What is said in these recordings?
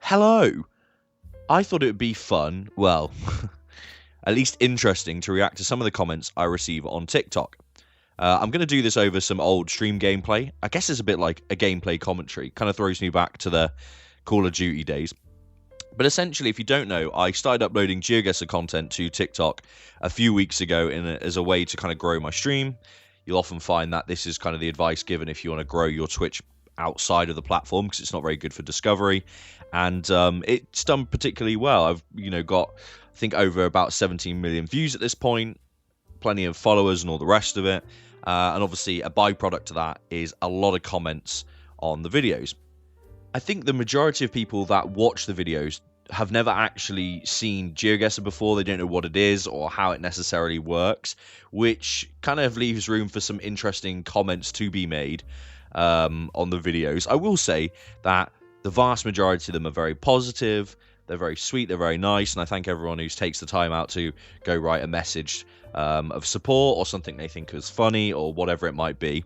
Hello. I thought it would be fun, well, at least interesting to react to some of the comments I receive on TikTok. I'm going to do this over some old stream gameplay. I guess it's a bit like a gameplay commentary. Kind of throws me back to the Call of Duty days. But essentially, if you don't know, I started uploading GeoGuessr content to TikTok a few weeks ago as a way to kind of grow my stream. You'll often find that this is kind of the advice given if you want to grow your Twitch outside of the platform because it's not very good for discovery. And it's done particularly well. I've got I think over about 17 million views at this point, plenty of followers and all the rest of it. And obviously a byproduct to that is a lot of comments on the videos. I think the majority of people that watch the videos have never actually seen GeoGuessr before. They don't know what it is or how it necessarily works, which kind of leaves room for some interesting comments to be made on the videos. I will say that the vast majority of them are very positive, they're very sweet, they're very nice, and I thank everyone who takes the time out to go write a message of support or something they think is funny or whatever it might be.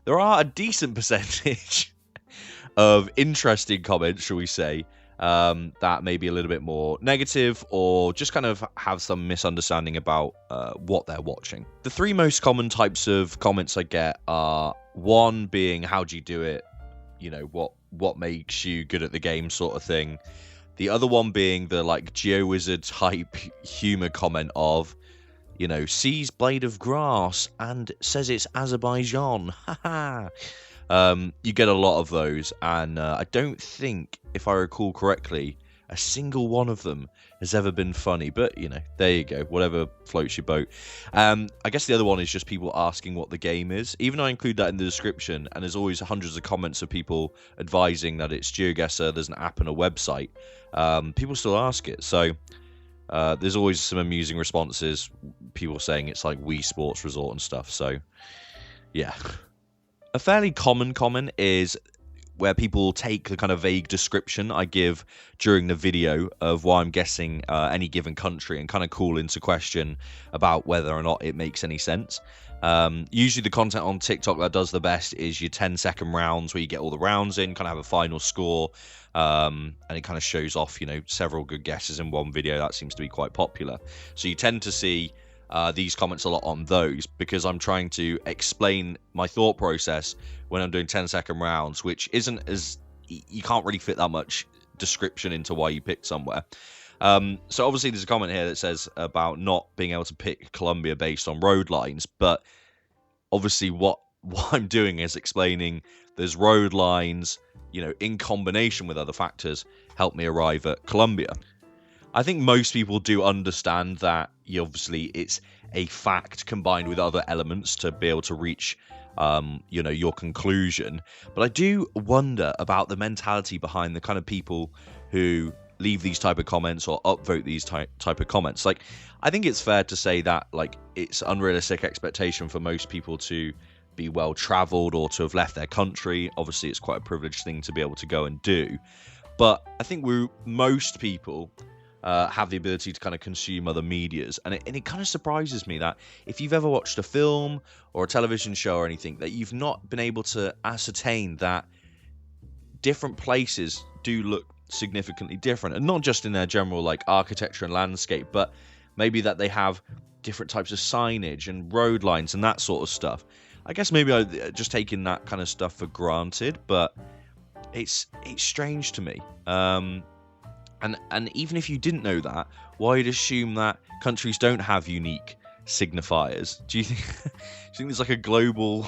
There are a decent percentage of interesting comments, shall we say, that may be a little bit more negative or just kind of have some misunderstanding about what they're watching. The three most common types of comments I get are one being, how do you do it? You know, what makes you good at the game sort of thing. The other one being the like GeoWizard type humor comment of, sees blade of grass and says it's Azerbaijan. Haha. You get a lot of those, and I don't think, if I recall correctly, a single one of them has ever been funny. But, there you go. Whatever floats your boat. I guess the other one is just people asking what the game is. Even though I include that in the description, and there's always hundreds of comments of people advising that it's GeoGuessr, there's an app and a website, people still ask it. So there's always some amusing responses. People saying it's like Wii Sports Resort and stuff. So, yeah. A fairly common comment is where people take the kind of vague description I give during the video of why I'm guessing any given country and kind of call into question about whether or not it makes any sense. Usually the content on TikTok that does the best is your 10-second rounds where you get all the rounds in, kind of have a final score, and it kind of shows off, several good guesses in one video. That seems to be quite popular. So you tend to see these comments a lot on those because I'm trying to explain my thought process when I'm doing 10-second rounds, which isn't as you can't really fit that much description into why you picked somewhere. So obviously there's a comment here that says about not being able to pick Colombia based on road lines, but obviously what I'm doing is explaining there's road lines, in combination with other factors help me arrive at Colombia. I think most people do understand that obviously it's a fact combined with other elements to be able to reach, your conclusion. But I do wonder about the mentality behind the kind of people who leave these type of comments or upvote these type of comments. Like, I think it's fair to say that it's unrealistic expectation for most people to be well traveled or to have left their country. Obviously, it's quite a privileged thing to be able to go and do. But I think most people have the ability to kind of consume other medias, and it kind of surprises me that if you've ever watched a film or a television show or anything, that you've not been able to ascertain that different places do look significantly different, and not just in their general architecture and landscape, but maybe that they have different types of signage and road lines and that sort of stuff. I guess maybe I just taking that kind of stuff for granted, but it's strange to me. And even if you didn't know that, why you'd assume that countries don't have unique signifiers? Do you think there's a global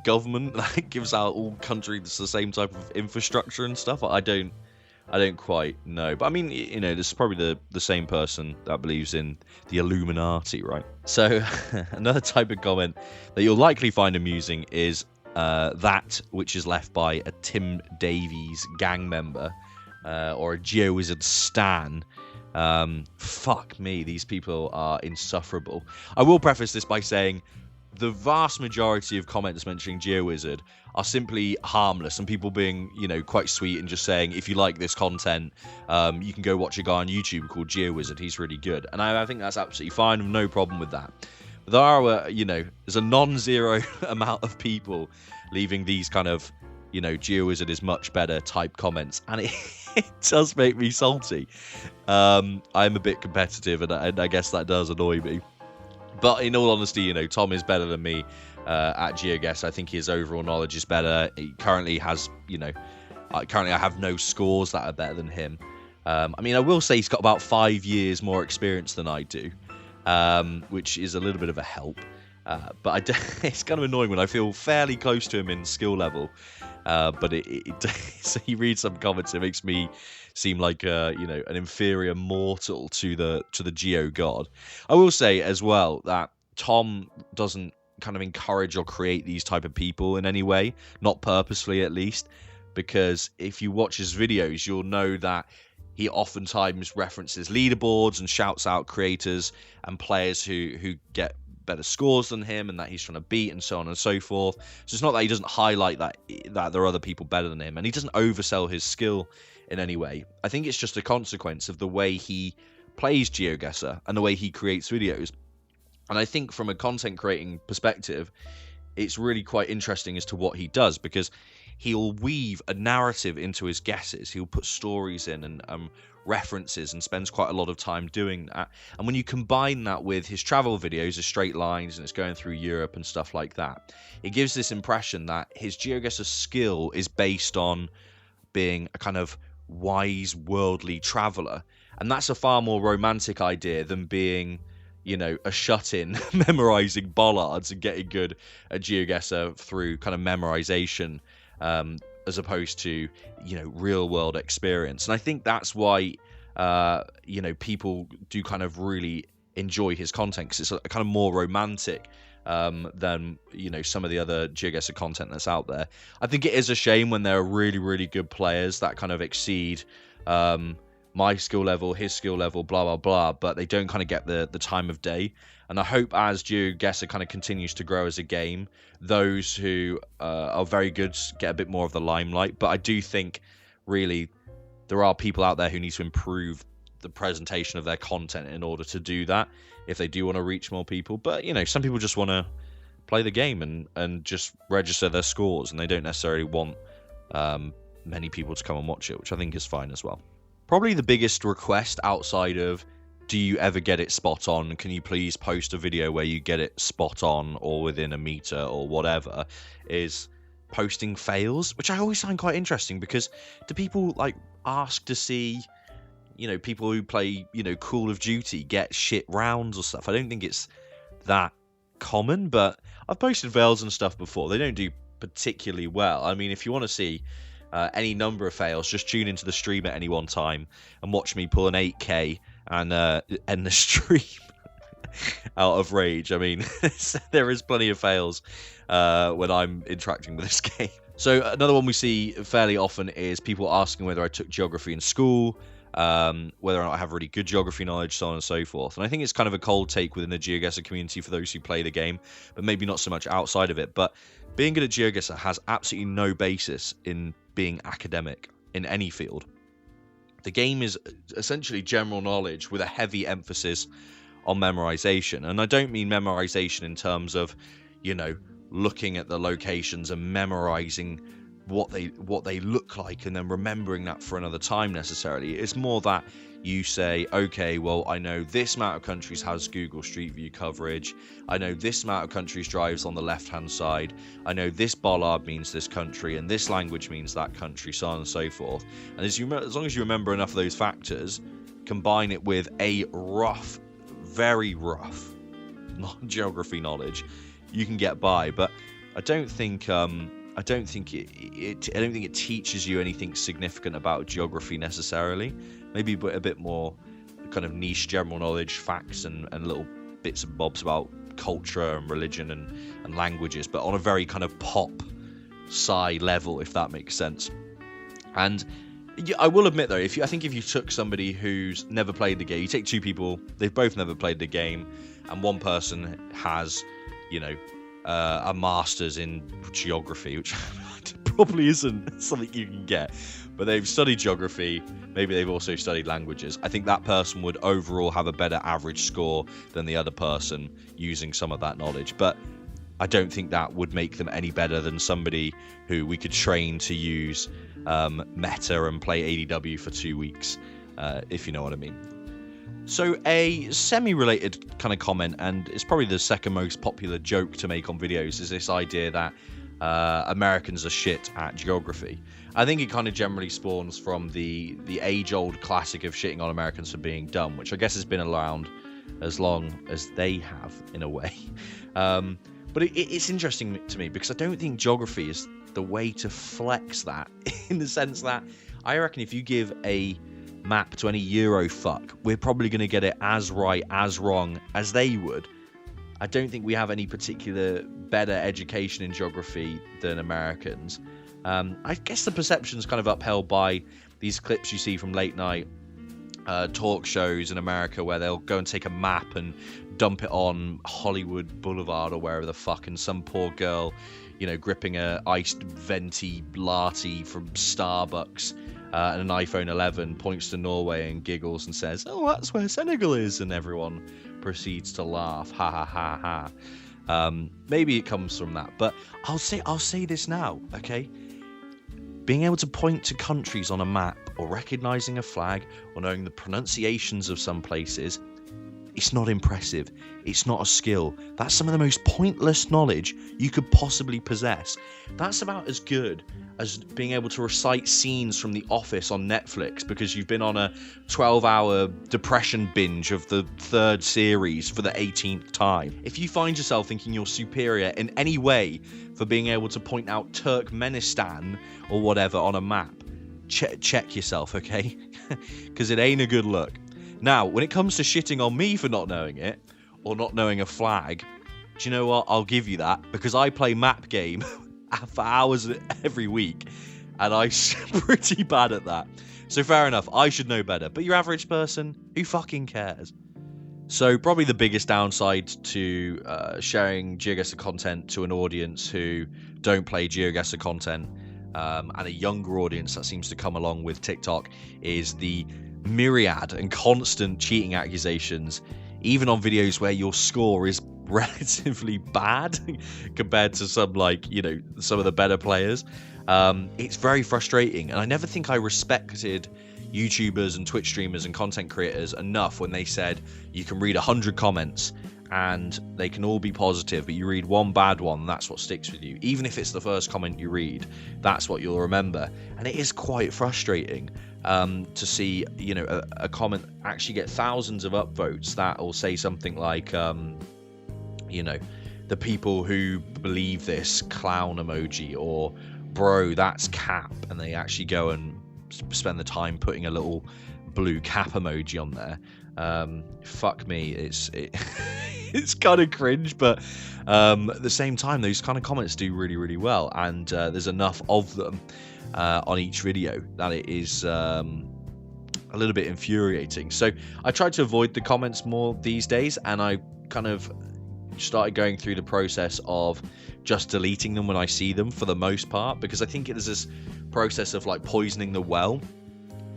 government that gives out all countries the same type of infrastructure and stuff? I don't quite know. But I mean, this is probably the same person that believes in the Illuminati, right? So another type of comment that you'll likely find amusing is that which is left by a Tim Davies gang member. Or a GeoWizard stan. Fuck me, these people are insufferable. I will preface this by saying the vast majority of comments mentioning GeoWizard are simply harmless and people being, quite sweet and just saying, if you like this content, you can go watch a guy on YouTube called GeoWizard. He's really good. And I think that's absolutely fine. No problem with that. But there are, there's a non-zero amount of people leaving these kind of GeoWizard is much better type comments, and it does make me salty. I'm a bit competitive, and I guess that does annoy me. But in all honesty, Tom is better than me at GeoGuess. I think his overall knowledge is better. He currently has, currently I have no scores that are better than him. I will say he's got about 5 years more experience than I do, which is a little bit of a help. But it's kind of annoying when I feel fairly close to him in skill level. But so he reads some comments, it makes me seem like an inferior mortal to the Geo God. I will say as well that Tom doesn't kind of encourage or create these type of people in any way, not purposefully at least, because if you watch his videos, you'll know that he oftentimes references leaderboards and shouts out creators and players who get better scores than him and that he's trying to beat and so on and so forth. So it's not that he doesn't highlight that there are other people better than him, and he doesn't oversell his skill in any way. I think it's just a consequence of the way he plays GeoGuessr and the way he creates videos. And I think from a content creating perspective, it's really quite interesting as to what he does, because he'll weave a narrative into his guesses. He'll put stories in and references and spends quite a lot of time doing that. And when you combine that with his travel videos, his straight lines, and it's going through Europe and stuff like that, it gives this impression that his GeoGuessr skill is based on being a kind of wise, worldly traveler. And that's a far more romantic idea than being, a shut-in memorizing bollards and getting good at GeoGuessr through kind of memorization, as opposed to, real world experience. And I think that's why, people do kind of really enjoy his content, because it's a kind of more romantic than, some of the other GeoGuessr content that's out there. I think it is a shame when there are really, really good players that kind of exceed my skill level, his skill level, blah, blah, blah, but they don't kind of get the time of day. And I hope as GeoGuessr kind of continues to grow as a game, those who are very good get a bit more of the limelight. But I do think, really, there are people out there who need to improve the presentation of their content in order to do that, if they do want to reach more people. But, some people just want to play the game and just register their scores, and they don't necessarily want many people to come and watch it, which I think is fine as well. Probably the biggest request outside of, do you ever get it spot on? Can you please post a video where you get it spot on or within a meter or whatever, is posting fails, which I always find quite interesting, because do people ask to see, people who play, Call of Duty get shit rounds or stuff? I don't think it's that common, but I've posted fails and stuff before. They don't do particularly well. I mean, if you want to see any number of fails, just tune into the stream at any one time and watch me pull an 8k and end the stream out of rage. I mean, there is plenty of fails when I'm interacting with this game. So another one we see fairly often is people asking whether I took geography in school, whether or not I have really good geography knowledge, so on and so forth. And I think it's kind of a cold take within the GeoGuessr community for those who play the game, but maybe not so much outside of it. But being good at GeoGuessr has absolutely no basis in being academic in any field. The game is essentially general knowledge with a heavy emphasis on memorization. And I don't mean memorization in terms of, looking at the locations and memorizing what they look like and then remembering that for another time necessarily. It's more that you say, okay, well, I know this amount of countries has Google Street View coverage. I know this amount of countries drives on the left-hand side. I know this bollard means this country and this language means that country, so on and so forth. And as long as you remember enough of those factors, combine it with a rough, very rough geography knowledge, you can get by. But I don't think it teaches you anything significant about geography necessarily. Maybe a bit more kind of niche general knowledge, facts and little bits and bobs about culture and religion and languages, but on a very kind of pop sci level, if that makes sense. And I will admit though, I think if you took somebody who's never played the game, you take two people, they've both never played the game, and one person has, a master's in geography, which probably isn't something you can get, but they've studied geography, maybe they've also studied languages. I think that person would overall have a better average score than the other person using some of that knowledge. But I don't think that would make them any better than somebody who we could train to use meta and play ADW for 2 weeks, if you know what I mean. So a semi-related kind of comment, and it's probably the second most popular joke to make on videos, is this idea that Americans are shit at geography. I think it kind of generally spawns from the age-old classic of shitting on Americans for being dumb, which I guess has been around as long as they have, in a way. But it's interesting to me because I don't think geography is the way to flex that, in the sense that I reckon if you give a map to any Euro fuck, we're probably going to get it as right, as wrong as they would. I don't think we have any particular better education in geography than Americans. I guess the perception's kind of upheld by these clips you see from late night talk shows in America where they'll go and take a map and dump it on Hollywood Boulevard or wherever the fuck, and some poor girl, you know, gripping a iced venti latte from Starbucks and an iPhone 11 points to Norway and giggles and says, "Oh, that's where Senegal is," and everyone proceeds to laugh, ha ha ha ha. Maybe it comes from that, but I'll say this now, okay? Being able to point to countries on a map, or recognizing a flag, or knowing the pronunciations of some places, it's not impressive. It's not a skill. That's some of the most pointless knowledge you could possibly possess. That's about as good as being able to recite scenes from The Office on Netflix because you've been on a 12-hour depression binge of the 3rd series for the 18th time. If you find yourself thinking you're superior in any way for being able to point out Turkmenistan or whatever on a map, check yourself, okay? Because it ain't a good look. Now, when it comes to shitting on me for not knowing it, or not knowing a flag, do you know what? I'll give you that, because I play map game for hours every week, and I'm pretty bad at that. So fair enough, I should know better. But your average person, who fucking cares? So probably the biggest downside to sharing GeoGuessr content to an audience who don't play GeoGuessr content, and a younger audience that seems to come along with TikTok, is the myriad and constant cheating accusations, even on videos where your score is relatively bad compared to some, like, you know, some of the better players. It's very frustrating, and I never think I respected YouTubers and Twitch streamers and content creators enough when they said you can read 100 comments and they can all be positive, but you read one bad one and that's what sticks with you. Even if it's the first comment you read, that's what you'll remember. And it is quite frustrating to see, you know, a comment actually get thousands of upvotes that will say something like, you know, the people who believe this, clown emoji, or bro, that's cap, and they actually go and spend the time putting a little blue cap emoji on there. Fuck me, it's kind of cringe, but at the same time, those kind of comments do really, really well, and there's enough of them on each video that it is a little bit infuriating. So I try to avoid the comments more these days, and I kind of started going through the process of just deleting them when I see them, for the most part, because I think there's this process of like poisoning the well,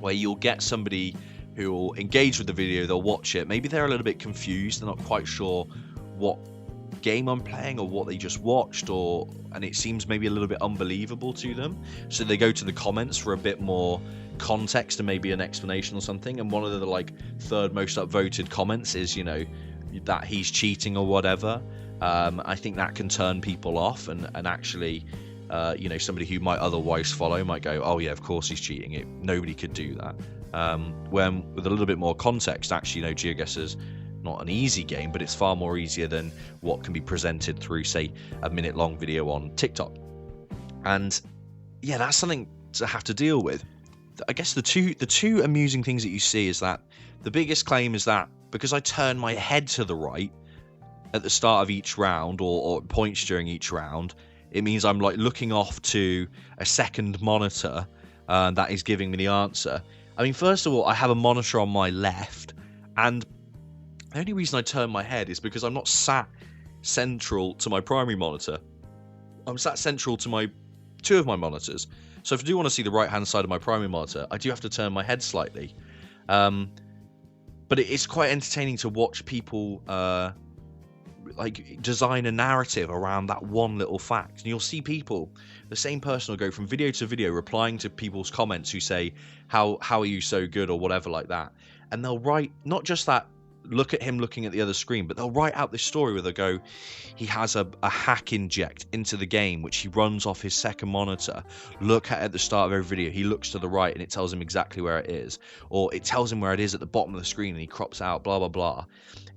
where you'll get somebody who will engage with the video, they'll watch it, maybe they're a little bit confused, they're not quite sure what game I'm playing or what they just watched, and it seems maybe a little bit unbelievable to them, so they go to the comments for a bit more context and maybe an explanation or something, and one of the like third most upvoted comments is, you know, that he's cheating or whatever. I think that can turn people off, and actually you know, somebody who might otherwise follow might go, oh yeah, of course he's cheating, nobody could do that. When with a little bit more context, actually, you know, GeoGuessr's not an easy game, but it's far more easier than what can be presented through, say, a minute-long video on TikTok. And yeah, that's something to have to deal with. I guess the two amusing things that you see is that the biggest claim is that because I turn my head to the right at the start of each round, or points during each round, it means I'm like looking off to a second monitor that is giving me the answer. I mean, first of all, I have a monitor on my left, and the only reason I turn my head is because I'm not sat central to my primary monitor. I'm sat central to two of my monitors. So if I do want to see the right-hand side of my primary monitor, I do have to turn my head slightly. But it's quite entertaining to watch people like design a narrative around that one little fact. And you'll see people, the same person will go from video to video replying to people's comments who say, how are you so good, or whatever like that. And they'll write not just that, look at him looking at the other screen, but they'll write out this story where they'll go, he has a hack inject into the game which he runs off his second monitor. Look at the start of every video, he looks to the right and it tells him exactly where it is, or it tells him where it is at the bottom of the screen and he crops out, blah blah blah.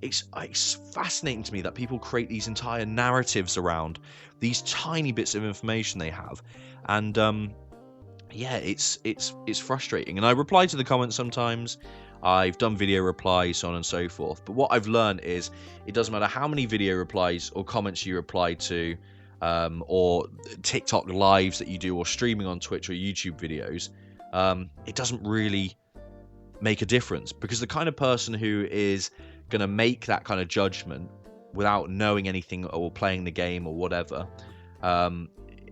It's fascinating to me that people create these entire narratives around these tiny bits of information they have. And yeah, it's frustrating. And I reply to the comments sometimes. I've done video replies, so on and so forth. But what I've learned is it doesn't matter how many video replies or comments you reply to, or TikTok lives that you do, or streaming on Twitch or YouTube videos, it doesn't really make a difference, because the kind of person who is going to make that kind of judgment without knowing anything or playing the game or whatever,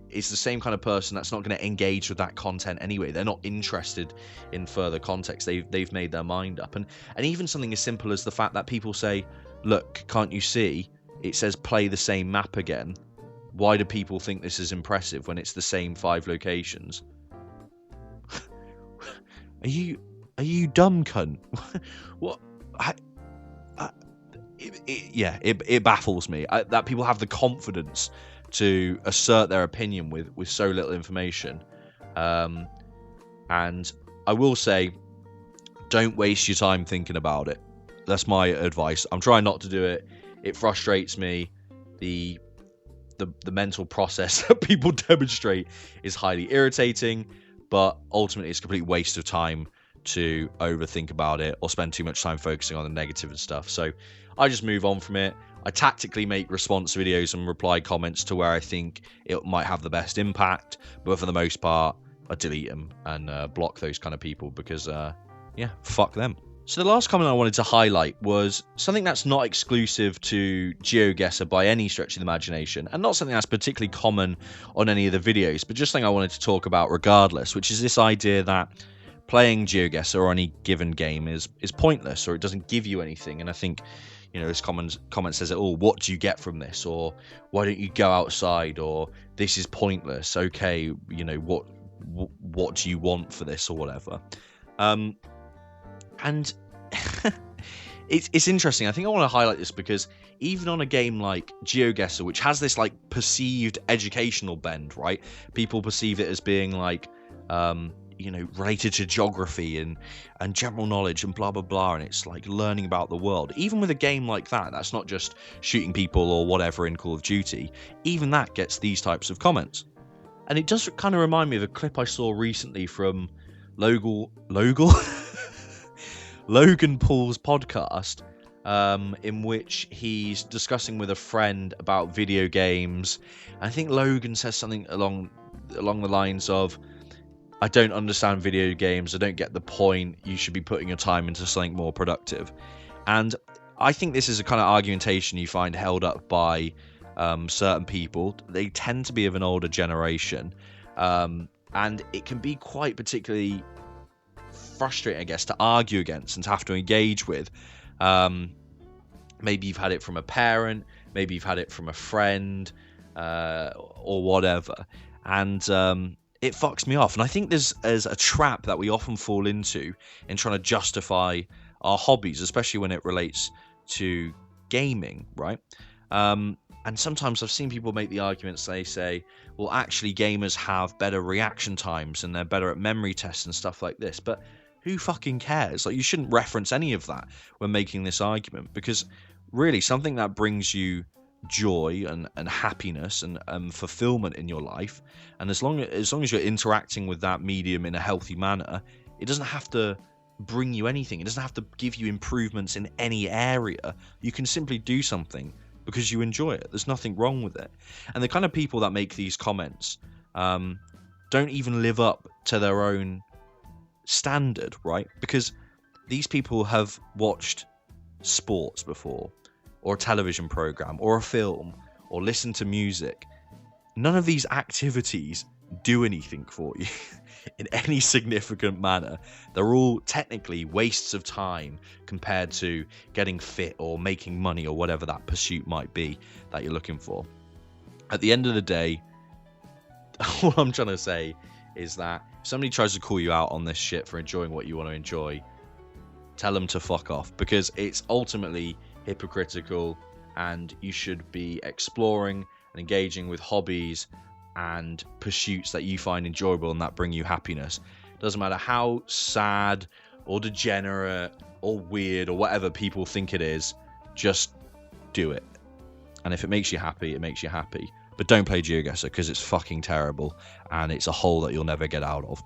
is the same kind of person that's not going to engage with that content anyway. They're not interested in further context. They've made their mind up. And even something as simple as the fact that people say, look, can't you see? It says play the same map again. Why do people think this is impressive when it's the same 5 locations? Are you dumb, cunt? What? It baffles me that people have the confidence to assert their opinion with so little information. And I will say, don't waste your time thinking about it. That's my advice. I'm trying not to do it. It frustrates me. The mental process that people demonstrate is highly irritating, but ultimately it's a complete waste of time to overthink about it or spend too much time focusing on the negative and stuff. So I just move on from it. I tactically make response videos and reply comments to where I think it might have the best impact, but for the most part, I delete them and block those kind of people because, fuck them. So the last comment I wanted to highlight was something that's not exclusive to GeoGuessr by any stretch of the imagination, and not something that's particularly common on any of the videos, but just something I wanted to talk about regardless, which is this idea that playing GeoGuessr or any given game is pointless, or it doesn't give you anything. And I think, this comment says it all. What do you get from this? Or why don't you go outside? Or this is pointless. Okay, what do you want for this, or whatever? And it's interesting. I think I want to highlight this because even on a game like GeoGuessr, which has this like perceived educational bend, right? People perceive it as being like, related to geography and general knowledge and blah blah blah, and it's like learning about the world. Even with a game like that's not just shooting people or whatever in Call of Duty, even that gets these types of comments. And it does kind of remind me of a clip I saw recently from Logan Paul's podcast, in which he's discussing with a friend about video games. I think Logan says something along the lines of, I don't understand video games, I don't get the point, you should be putting your time into something more productive. And I think this is a kind of argumentation you find held up by certain people. They tend to be of an older generation, and it can be quite particularly frustrating, I guess, to argue against and to have to engage with. Maybe you've had it from a parent, maybe you've had it from a friend, or whatever, and it fucks me off. And I think there's a trap that we often fall into in trying to justify our hobbies, especially when it relates to gaming, right? And sometimes I've seen people make the arguments, they say, well, actually gamers have better reaction times and they're better at memory tests and stuff like this. But who fucking cares? Like, you shouldn't reference any of that when making this argument, because really something that brings you joy and happiness and fulfillment in your life, and as long as you're interacting with that medium in a healthy manner, it doesn't have to bring you anything. It doesn't have to give you improvements in any area. You can simply do something because you enjoy it. There's nothing wrong with it. And the kind of people that make these comments don't even live up to their own standard, right? Because these people have watched sports before, or a television program, or a film, or listen to music. None of these activities do anything for you in any significant manner. They're all technically wastes of time compared to getting fit or making money or whatever that pursuit might be that you're looking for. At the end of the day, all I'm trying to say is that if somebody tries to call you out on this shit for enjoying what you want to enjoy, tell them to fuck off, because it's ultimately hypocritical, and you should be exploring and engaging with hobbies and pursuits that you find enjoyable and that bring you happiness. Doesn't matter how sad or degenerate or weird or whatever people think it is, just do it. And if it makes you happy, it makes you happy. But don't play GeoGuessr, because it's fucking terrible and it's a hole that you'll never get out of.